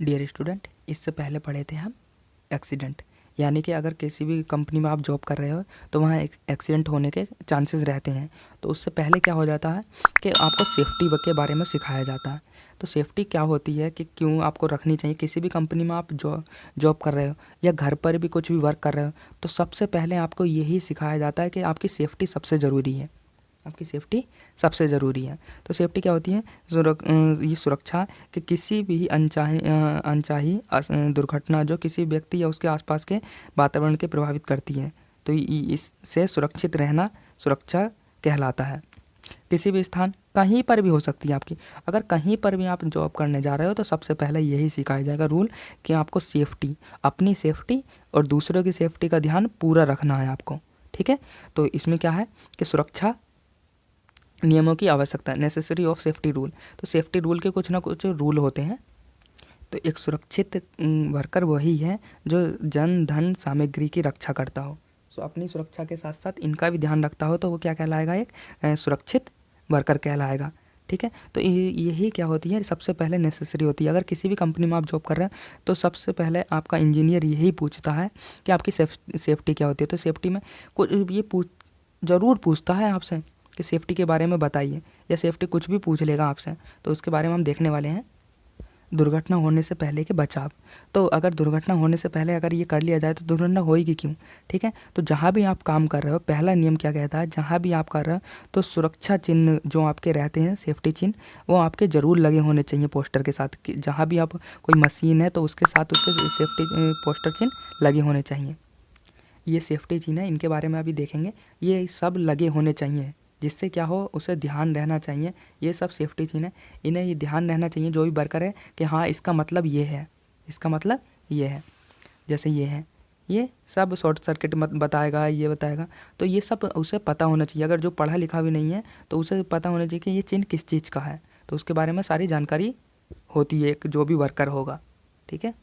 Dear student, इससे पहले पढ़े थे हम एक्सीडेंट, यानी कि अगर किसी भी कंपनी में आप जॉब कर रहे हो तो वहाँ एक्सीडेंट होने के चांसेस रहते हैं। तो उससे पहले क्या हो जाता है कि आपको सेफ्टी के बारे में सिखाया जाता है। तो सेफ्टी क्या होती है कि क्यों आपको रखनी चाहिए। किसी भी कंपनी में आप जॉब कर रहे हो या घर पर भी कुछ भी वर्क कर रहे हो तो सबसे पहले आपको यही सिखाया जाता है कि आपकी सेफ्टी सबसे ज़रूरी है। आपकी सेफ्टी सबसे ज़रूरी है। तो सेफ्टी क्या होती है? ये सुरक्षा कि किसी भी अनचाही दुर्घटना जो किसी व्यक्ति या उसके आसपास के वातावरण के प्रभावित करती है, तो इससे सुरक्षित रहना सुरक्षा कहलाता है। किसी भी स्थान कहीं पर भी हो सकती है आपकी, अगर कहीं पर भी आप जॉब करने जा रहे हो तो सबसे पहले यही सिखाया जाएगा रूल कि आपको सेफ्टी, अपनी सेफ्टी और दूसरों की सेफ्टी का ध्यान पूरा रखना है आपको। ठीक है, तो इसमें क्या है कि सुरक्षा नियमों की आवश्यकता, नेसेसरी ऑफ सेफ्टी रूल। तो सेफ्टी रूल के कुछ ना कुछ रूल होते हैं। तो एक सुरक्षित वर्कर वही है जो जन धन सामग्री की रक्षा करता हो। तो अपनी सुरक्षा के साथ साथ इनका भी ध्यान रखता हो तो वो क्या कहलाएगा? एक सुरक्षित वर्कर कहलाएगा। ठीक है, तो यही क्या होती है, सबसे पहले नेसेसरी होती है। अगर किसी भी कंपनी में आप जॉब कर रहे हैं तो सबसे पहले आपका इंजीनियर यही पूछता है कि आपकी सेफ्टी क्या होती है। तो सेफ्टी में कुछ ये ज़रूर पूछता है आपसे कि सेफ्टी के बारे में बताइए, या सेफ्टी कुछ भी पूछ लेगा आपसे। तो उसके बारे में हम देखने वाले हैं। दुर्घटना होने से पहले के बचाव। तो अगर दुर्घटना होने से पहले अगर ये कर लिया जाए तो दुर्घटना होएगी क्यों? ठीक है, तो जहाँ भी आप काम कर रहे हो, पहला नियम क्या कहता है, जहाँ भी आप कर रहे हो तो सुरक्षा चिन्ह जो आपके रहते हैं, सेफ्टी चिन्ह, वो आपके ज़रूर लगे होने चाहिए पोस्टर के साथ। जहाँ भी आप कोई मशीन है तो उसके साथ उसके सेफ्टी पोस्टर चिन्ह लगे होने चाहिए। ये सेफ्टी चिन्ह है, इनके बारे में अभी देखेंगे। ये सब लगे होने चाहिए, जिससे क्या हो उसे ध्यान रहना चाहिए। ये सब सेफ्टी चिन्ह है, इन्हें ये ध्यान रहना चाहिए जो भी वर्कर है कि हाँ इसका मतलब ये है, इसका मतलब ये है। जैसे ये है, ये सब शॉर्ट सर्किट मत बताएगा, ये बताएगा। तो ये सब उसे पता होना चाहिए। अगर जो पढ़ा लिखा भी नहीं है तो उसे पता होना चाहिए कि ये चिन्ह किस चीज़ का है। तो उसके बारे में सारी जानकारी होती है एक जो भी वर्कर होगा। ठीक है,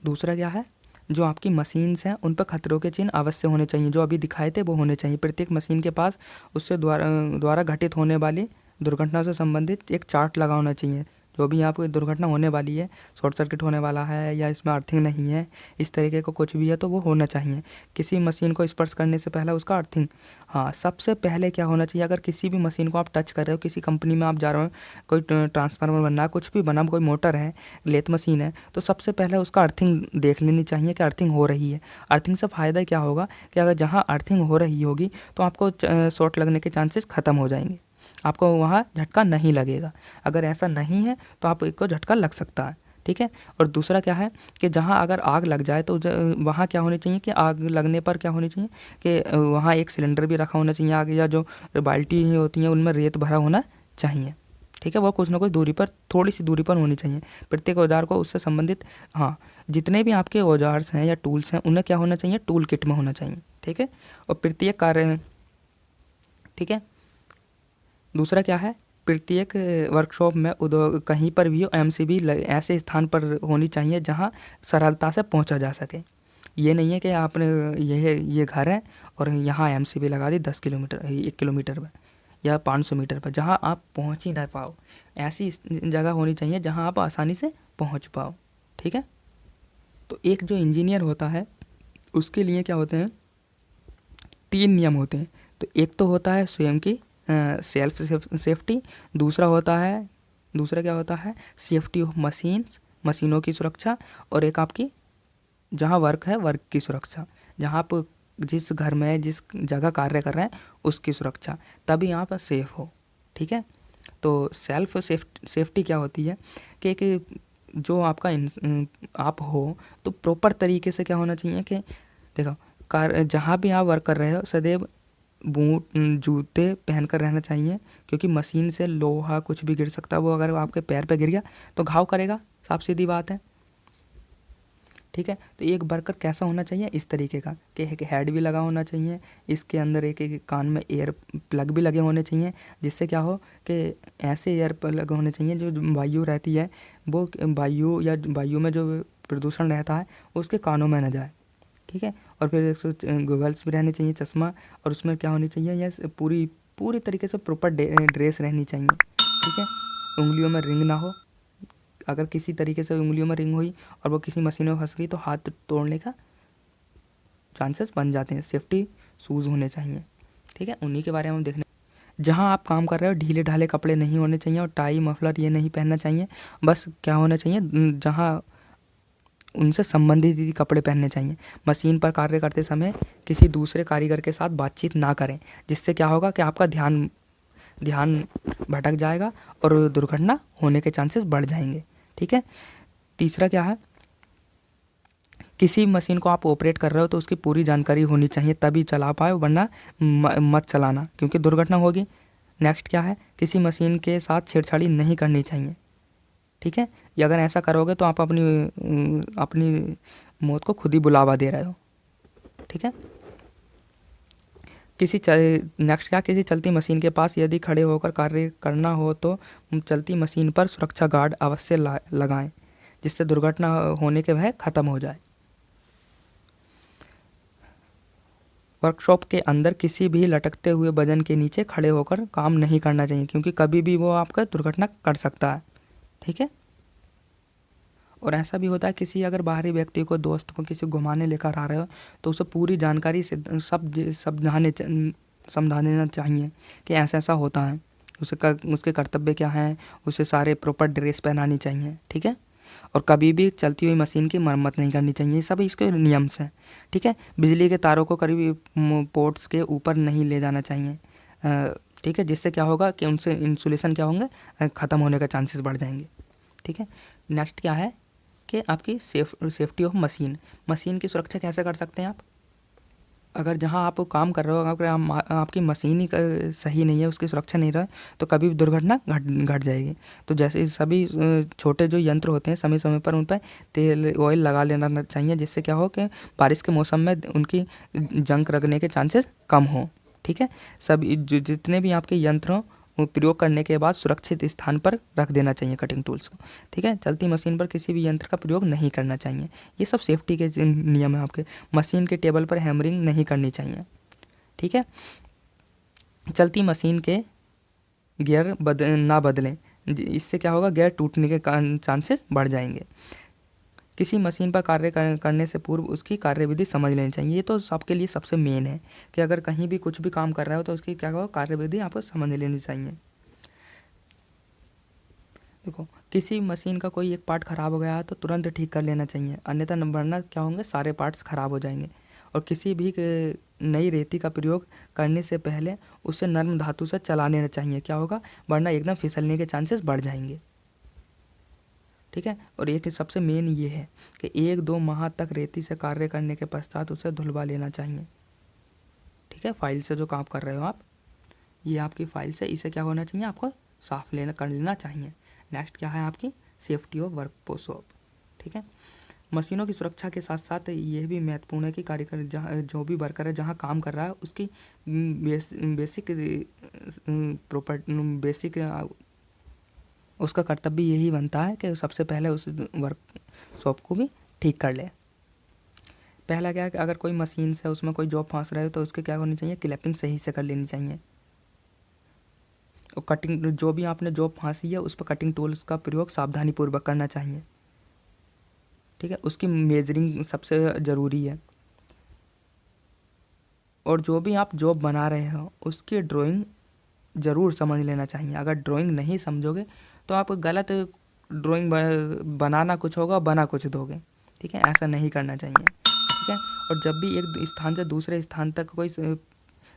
दूसरा क्या है, जो आपकी मशीन्स हैं उन पर खतरों के चिन्ह अवश्य होने चाहिए। जो अभी दिखाए थे वो होने चाहिए। प्रत्येक मशीन के पास उससे द्वारा घटित होने वाली दुर्घटना से संबंधित एक चार्ट लगा होना चाहिए। जो भी यहाँ पर दुर्घटना होने वाली है, शॉर्ट सर्किट होने वाला है या इसमें अर्थिंग नहीं है, इस तरीके का कुछ भी है तो वो होना चाहिए। किसी मशीन को स्पर्श करने से पहले उसका अर्थिंग, हाँ सबसे पहले क्या होना चाहिए, अगर किसी भी मशीन को आप टच कर रहे हो, किसी कंपनी में आप जा रहे हो, कोई ट्रांसफार्मर बनना है, कुछ भी बना, कोई मोटर है, लेथ मशीन है, तो सबसे पहले उसका अर्थिंग देख लेनी चाहिए कि अर्थिंग हो रही है। अर्थिंग से फ़ायदा क्या होगा कि अगर जहाँ अर्थिंग हो रही होगी तो आपको शॉर्ट लगने के चांसेस ख़त्म हो जाएंगे, आपको वहाँ झटका नहीं लगेगा। अगर ऐसा नहीं है तो आपको झटका लग सकता है। ठीक है, और दूसरा क्या है कि जहाँ अगर आग लग जाए तो वहाँ क्या होनी चाहिए कि आग लगने पर क्या होनी चाहिए कि वहाँ एक सिलेंडर भी रखा होना चाहिए आग, या जो बाल्टी होती हैं उनमें रेत भरा होना चाहिए। ठीक है, वो कुछ ना कुछ दूरी पर, थोड़ी सी दूरी पर होनी चाहिए। प्रत्येक औजार को उससे संबंधित, हाँ जितने भी आपके औजार्स हैं या टूल्स हैं उन्हें क्या होना चाहिए, टूल किट में होना चाहिए। ठीक है, और प्रत्येक कार्य, ठीक है, दूसरा क्या है, प्रत्येक वर्कशॉप में उद्योग कहीं पर भी एमसीबी ऐसे स्थान पर होनी चाहिए जहां सरलता से पहुंचा जा सके। ये नहीं है कि आपने ये घर है और यहाँ एमसीबी लगा दी 10 किलोमीटर, 1 किलोमीटर पर या 500 मीटर पर, जहाँ आप पहुँच ही ना पाओ। ऐसी जगह होनी चाहिए जहाँ आप आसानी से पहुँच पाओ। ठीक है, तो एक जो इंजीनियर होता है उसके लिए क्या होते हैं, 3 नियम होते हैं। तो एक तो होता है स्वयं की सेल्फ सेफ्टी, दूसरा क्या होता है, सेफ्टी ऑफ मशीन्स, मशीनों की सुरक्षा, और एक आपकी जहाँ वर्क है वर्क की सुरक्षा, जहाँ आप जिस घर में जिस जगह कार्य कर रहे हैं उसकी सुरक्षा, तभी आप सेफ हो। ठीक है, तो सेल्फ सेफ्टी क्या होती है कि जो आपका आप हो तो प्रॉपर तरीके से क्या होना चाहिए कि देखो, जहाँ भी आप वर्क कर रहे हो सदैव बूट जूते पहनकर रहना चाहिए, क्योंकि मशीन से लोहा कुछ भी गिर सकता है। वो अगर आपके पैर पे गिर गया तो घाव करेगा, साफ सीधी बात है। ठीक है, तो एक वर्कर कैसा होना चाहिए, इस तरीके का कि एक हेड भी लगा होना चाहिए, इसके अंदर एक एक कान में एयर प्लग भी लगे होने चाहिए, जिससे क्या हो कि ऐसे एयर प्लग होने चाहिए जो वायु रहती है वो वायु में जो प्रदूषण रहता है उसके कानों में न जाए। ठीक है, और फिर गूगल्स भी रहने चाहिए, चश्मा, और उसमें क्या होनी चाहिए, यह पूरी तरीके से प्रॉपर ड्रेस रहनी चाहिए। ठीक है, उंगलियों में रिंग ना हो, अगर किसी तरीके से उंगलियों में रिंग हुई और वो किसी मशीन में फंस गई तो हाथ तोड़ने का चांसेस बन जाते हैं। सेफ्टी शूज़ होने चाहिए, ठीक है, उन्हीं के बारे में हम देखने। जहाँ आप काम कर रहे हो ढीले ढाले कपड़े नहीं होने चाहिए और टाई मफलर ये नहीं पहनना चाहिए। बस क्या होना चाहिए, जहाँ उनसे संबंधित ही कपड़े पहनने चाहिए। मशीन पर कार्य करते समय किसी दूसरे कारीगर के साथ बातचीत ना करें, जिससे क्या होगा कि आपका ध्यान भटक जाएगा और दुर्घटना होने के चांसेस बढ़ जाएंगे, ठीक है। तीसरा क्या है, किसी मशीन को आप ऑपरेट कर रहे हो तो उसकी पूरी जानकारी होनी चाहिए तभी चला पाए, वरना मत चलाना क्योंकि दुर्घटना होगी। नेक्स्ट क्या है, किसी मशीन के साथ छेड़छाड़ी नहीं करनी चाहिए, ठीक है। ये अगर ऐसा करोगे तो आप अपनी मौत को खुद ही बुलावा दे रहे हो, ठीक है। नेक्स्ट क्या, किसी चलती मशीन के पास यदि खड़े होकर कार्य करना हो तो चलती मशीन पर सुरक्षा गार्ड अवश्य लगाएं, जिससे दुर्घटना होने के भय खत्म हो जाए। वर्कशॉप के अंदर किसी भी लटकते हुए वजन के नीचे खड़े होकर काम नहीं करना चाहिए क्योंकि कभी भी वो आपका दुर्घटना कर सकता है, ठीक है। और ऐसा भी होता है किसी अगर बाहरी व्यक्ति को, दोस्त को किसी घुमाने लेकर आ रहे हो तो उसे पूरी जानकारी से समझा देना चाहिए कि ऐसा ऐसा होता है, उसके कर्तव्य क्या हैं, उसे सारे प्रॉपर ड्रेस पहनानी चाहिए, ठीक है। और कभी भी चलती हुई मशीन की मरम्मत नहीं करनी चाहिए, ये सब इसके नियम्स हैं, ठीक है। बिजली के तारों को करीब पोर्ट्स के ऊपर नहीं ले जाना चाहिए, ठीक है, जिससे क्या होगा कि उनसे इंसुलेशन क्या होंगे, ख़त्म होने का चांसेस बढ़ जाएंगे, ठीक है। नेक्स्ट क्या है कि आपकी सेफ्टी ऑफ मशीन की सुरक्षा कैसे कर सकते हैं आप। अगर जहाँ आप काम कर रहे हो अगर आपकी मशीन ही सही नहीं है, उसकी सुरक्षा नहीं रहा तो कभी भी दुर्घटना घट जाएगी। तो जैसे सभी छोटे जो यंत्र होते हैं समय समय पर उन पर तेल ऑयल लगा लेना चाहिए, जिससे क्या हो कि बारिश के मौसम में उनकी जंग लगने के चांसेस कम हो, ठीक है। सभी जितने भी आपके यंत्र हों प्रयोग करने के बाद सुरक्षित स्थान पर रख देना चाहिए कटिंग टूल्स को, ठीक है। चलती मशीन पर किसी भी यंत्र का प्रयोग नहीं करना चाहिए, ये सब सेफ्टी के नियम है आपके। मशीन के टेबल पर हैमरिंग नहीं करनी चाहिए, ठीक है। चलती मशीन के गियर ना बदलें, इससे क्या होगा, गियर टूटने के चांसेस बढ़ जाएंगे। किसी मशीन पर कार्य करने से पूर्व उसकी कार्यविधि समझ लेनी चाहिए, ये तो सबके लिए सबसे मेन है कि अगर कहीं भी कुछ भी काम कर रहा हो तो उसकी क्या होगा, कार्यविधि आपको समझ लेनी चाहिए। देखो किसी मशीन का कोई एक पार्ट ख़राब हो गया है तो तुरंत ठीक कर लेना चाहिए, अन्यथा वरना क्या होंगे, सारे पार्ट्स ख़राब हो जाएंगे। और किसी भी नई रेती का प्रयोग करने से पहले उसे नर्म धातु से चला लेना चाहिए, क्या होगा, वरना एकदम फिसलने के चांसेस बढ़ जाएंगे, ठीक है। और एक सबसे मेन ये है कि 1-2 माह तक रेती से कार्य करने के पश्चात उसे धुलवा लेना चाहिए, ठीक है। फाइल से जो काम कर रहे हो आप, ये आपकी फाइल से इसे क्या होना चाहिए, आपको साफ कर लेना चाहिए। नेक्स्ट क्या है आपकी सेफ्टी ऑफ वर्कशॉप, ठीक है। मशीनों की सुरक्षा के साथ साथ यह भी महत्वपूर्ण है कि कार्यकर जहाँ जो भी वर्कर है जहाँ काम कर रहा है उसकी बेसिक उसका कर्तव्य यही बनता है कि सबसे पहले उस वर्कशॉप को भी ठीक कर ले। पहला क्या है कि अगर कोई मशीन से उसमें कोई जॉब फंस रहा है तो उसके क्या होनी चाहिए, क्लैपिंग सही से कर लेनी चाहिए। और कटिंग जो भी आपने जॉब फांसी है उस पर कटिंग टूल्स का प्रयोग सावधानीपूर्वक करना चाहिए, ठीक है। उसकी मेजरिंग सबसे ज़रूरी है। और जो भी आप जॉब बना रहे हो उसकी ड्राइंग ज़रूर समझ लेना चाहिए, अगर ड्राइंग नहीं समझोगे तो आप गलत ड्राइंग बनाना कुछ होगा, बना कुछ दोगे, ठीक है, ऐसा नहीं करना चाहिए, ठीक है। और जब भी एक स्थान से दूसरे स्थान तक कोई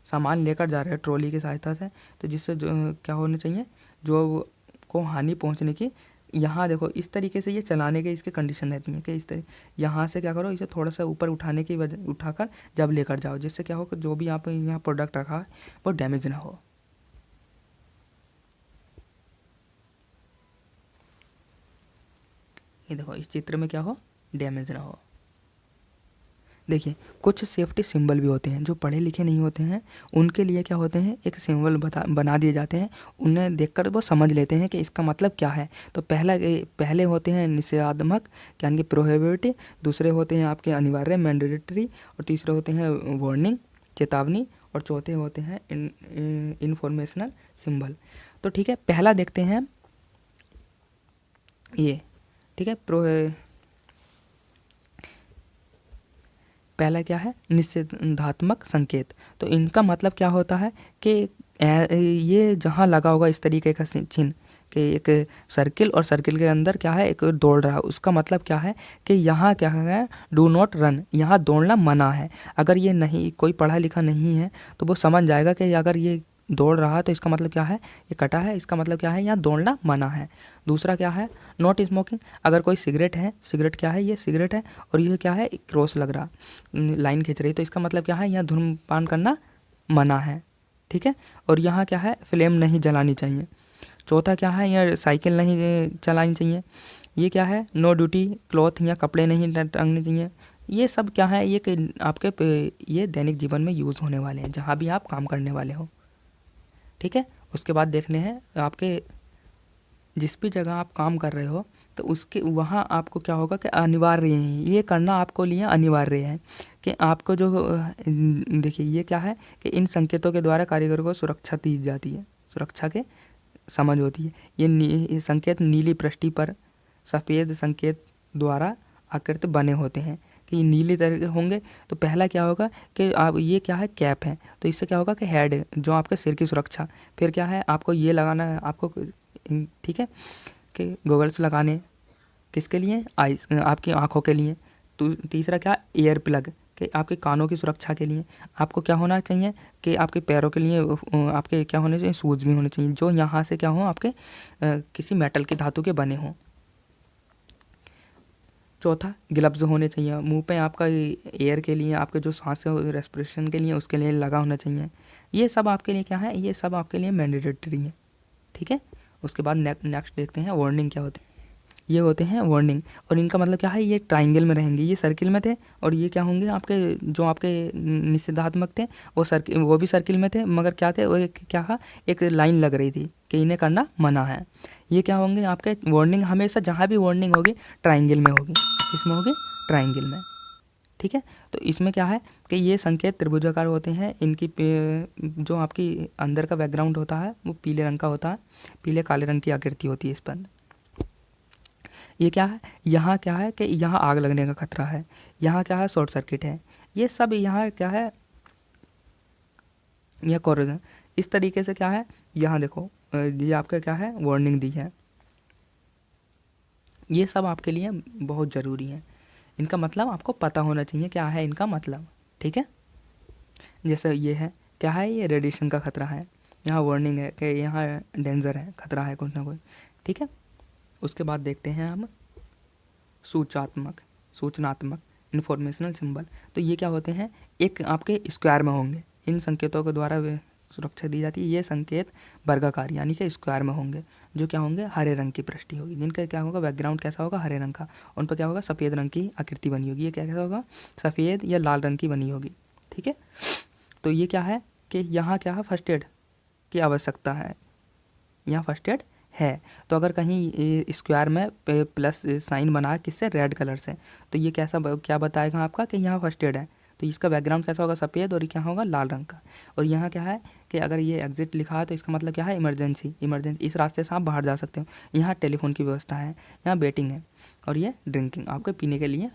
सामान लेकर जा रहे हैं ट्रॉली की सहायता से, तो जिससे जो क्या होना चाहिए, जो को हानि पहुंचने की, यहाँ देखो इस तरीके से ये चलाने के इसके कंडीशन रहती हैं कि इस तरह यहाँ से क्या करो, इसे थोड़ा सा ऊपर उठाने की वजह उठाकर जब लेकर जाओ, जिससे क्या हो कि जो भी आप यहाँ प्रोडक्ट रखा है वो डैमेज ना हो। ये देखो इस चित्र में क्या हो, डैमेज ना हो। देखिए कुछ सेफ्टी सिंबल भी होते हैं, जो पढ़े लिखे नहीं होते हैं उनके लिए क्या होते हैं, एक सिंबल बना दिए जाते हैं, उन्हें देखकर वो समझ लेते हैं कि इसका मतलब क्या है। तो पहले होते हैं निषेधात्मक यानी कि प्रोहिबिटिव, दूसरे होते हैं आपके अनिवार्य मैंडेटरी, और तीसरे होते हैं वार्निंग चेतावनी, और चौथे होते हैं इन्फॉर्मेशनल सिंबल। तो ठीक है, पहला देखते हैं ये ठीक है। पहला क्या है, निषेधात्मक संकेत। तो इनका मतलब क्या होता है कि ये जहाँ लगा होगा इस तरीके का चिन्ह कि एक सर्किल और सर्किल के अंदर क्या है, एक दौड़ रहा है, उसका मतलब क्या है कि यहाँ क्या है, डू नॉट रन, यहाँ दौड़ना मना है। अगर ये नहीं, कोई पढ़ा लिखा नहीं है तो वो समझ जाएगा कि अगर ये दौड़ रहा है तो इसका मतलब क्या है, ये कटा है, इसका मतलब क्या है, यहाँ दौड़ना मना है। दूसरा क्या है, नॉट स्मोकिंग। अगर कोई सिगरेट है, सिगरेट क्या है, ये सिगरेट है और ये क्या है, क्रॉस लग रहा, लाइन खींच रही, तो इसका मतलब क्या है, यहाँ धूम्रपान करना मना है। ठीक है। और यहाँ क्या है, फ्लेम नहीं जलानी चाहिए। चौथा क्या है, यह साइकिल नहीं चलानी चाहिए। ये क्या है, नो ड्यूटी क्लॉथ, या कपड़े नहीं टांगने चाहिए। ये सब क्या है, ये आपके ये दैनिक जीवन में यूज़ होने वाले हैं, जहाँ भी आप काम करने वाले हो। ठीक है। उसके बाद देखने हैं आपके जिस भी जगह आप काम कर रहे हो तो उसके वहाँ आपको क्या होगा कि अनिवार्य है, ये करना आपको लिए अनिवार्य है कि आपको जो देखिए ये क्या है कि इन संकेतों के द्वारा कारीगर को सुरक्षा दी जाती है, सुरक्षा के समझ होती है। ये संकेत नीली पृष्ठि पर सफ़ेद संकेत द्वारा आकृति बने होते हैं कि ये नीले तरह होंगे। तो पहला क्या होगा कि आप ये क्या है, कैप है, तो इससे क्या होगा कि हेड, जो आपके सिर की सुरक्षा। फिर क्या है, आपको ये लगाना है, आपको ठीक है कि गॉगल्स लगाने किसके लिए, आइस, आपकी आँखों के लिए। तो तीसरा क्या, ईयर प्लग, कि आपके कानों की सुरक्षा के लिए। आपको क्या होना चाहिए कि आपके पैरों के लिए आपके क्या होने चाहिए, शूज़ भी होने चाहिए जो यहाँ से क्या हो, आपके किसी मेटल की धातु के बने हों। चौथा, ग्लव्स होने चाहिए, मुंह पे आपका एयर के लिए, आपके जो सांस है रेस्पिरेशन के लिए, उसके लिए लगा होना चाहिए। ये सब आपके लिए क्या है, ये सब आपके लिए मैंडेटरी है। ठीक है। उसके बाद नेक्स्ट देखते हैं वार्निंग क्या होते हैं। ये होते हैं वार्निंग, और इनका मतलब क्या है, ये ट्रायंगल में रहेंगे, ये सर्किल में थे, और ये क्या होंगे, आपके जो आपके निषेधात्मक थे वो भी सर्किल में थे, मगर क्या थे, वो क्या था, एक लाइन लग रही थी कि इन्हें करना मना है। ये क्या होंगे, आपके वार्निंग हमेशा जहाँ भी वार्निंग होगी ट्रायंगल में होगी। किसमें होगी, ट्रायंगल में। ठीक है। तो इसमें क्या है कि ये संकेत त्रिभुजाकार होते हैं, इनकी जो आपकी अंदर का बैकग्राउंड होता है वो पीले रंग का होता है, पीले काले रंग की आकृति होती है इस पर। ये क्या है, यहाँ क्या है कि यहाँ आग लगने का खतरा है, यहाँ क्या है, शॉर्ट सर्किट है, ये सब यहाँ क्या है, यह कोरोजन। इस तरीके से क्या है, यहाँ देखो ये आपका क्या है, वार्निंग दी है। ये सब आपके लिए बहुत ज़रूरी है, इनका मतलब आपको पता होना चाहिए क्या है इनका मतलब। ठीक है। जैसे ये है, क्या है, ये रेडिएशन का खतरा है, यहाँ वार्निंग है कि यहाँ डेंजर है, खतरा है कुछ ना कुछ। ठीक है। उसके बाद देखते हैं हम सूचनात्मक इन्फॉर्मेशनल सिंबल। तो ये क्या होते हैं, एक आपके स्क्वायर में होंगे, इन संकेतों के द्वारा सुरक्षा दी जाती है। ये संकेत वर्गाकार यानी कि स्क्वायर में होंगे, जो क्या होंगे, हरे रंग की पृष्ठि होगी, जिनका क्या होगा, बैकग्राउंड कैसा होगा, हरे रंग का, उन पर क्या होगा, सफ़ेद रंग की आकृति बनी होगी। ये क्या कैसा होगा, सफ़ेद या लाल रंग की बनी होगी। ठीक है। तो ये क्या है कि यहाँ क्या है, फर्स्ट एड की आवश्यकता है, यहाँ फर्स्ट एड है। तो अगर कहीं स्क्वायर में प्लस साइन बना किससे, रेड कलर से, तो ये कैसा क्या बताएगा आपका कि यहाँ फर्स्ट एड है। तो इसका बैकग्राउंड कैसा होगा, सफ़ेद, और क्या होगा, लाल रंग का। और यहाँ क्या है कि अगर ये एग्जिट लिखा है तो इसका मतलब क्या है, इमरजेंसी, इस रास्ते से आप बाहर जा सकते हो। यहाँ टेलीफोन की व्यवस्था है, यहाँ बेटिंग है, और ये ड्रिंकिंग, आपके पीने के लिए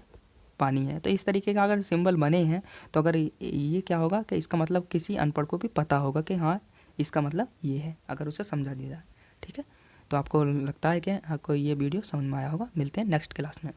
पानी है। तो इस तरीके का अगर सिंबल बने हैं तो अगर ये क्या होगा कि इसका मतलब किसी अनपढ़ को भी पता होगा कि हाँ इसका मतलब ये है, अगर उसे समझा दिया जाए। ठीक है। तो आपको लगता है कि आपको ये वीडियो समझ में आया होगा। मिलते हैं नेक्स्ट क्लास में।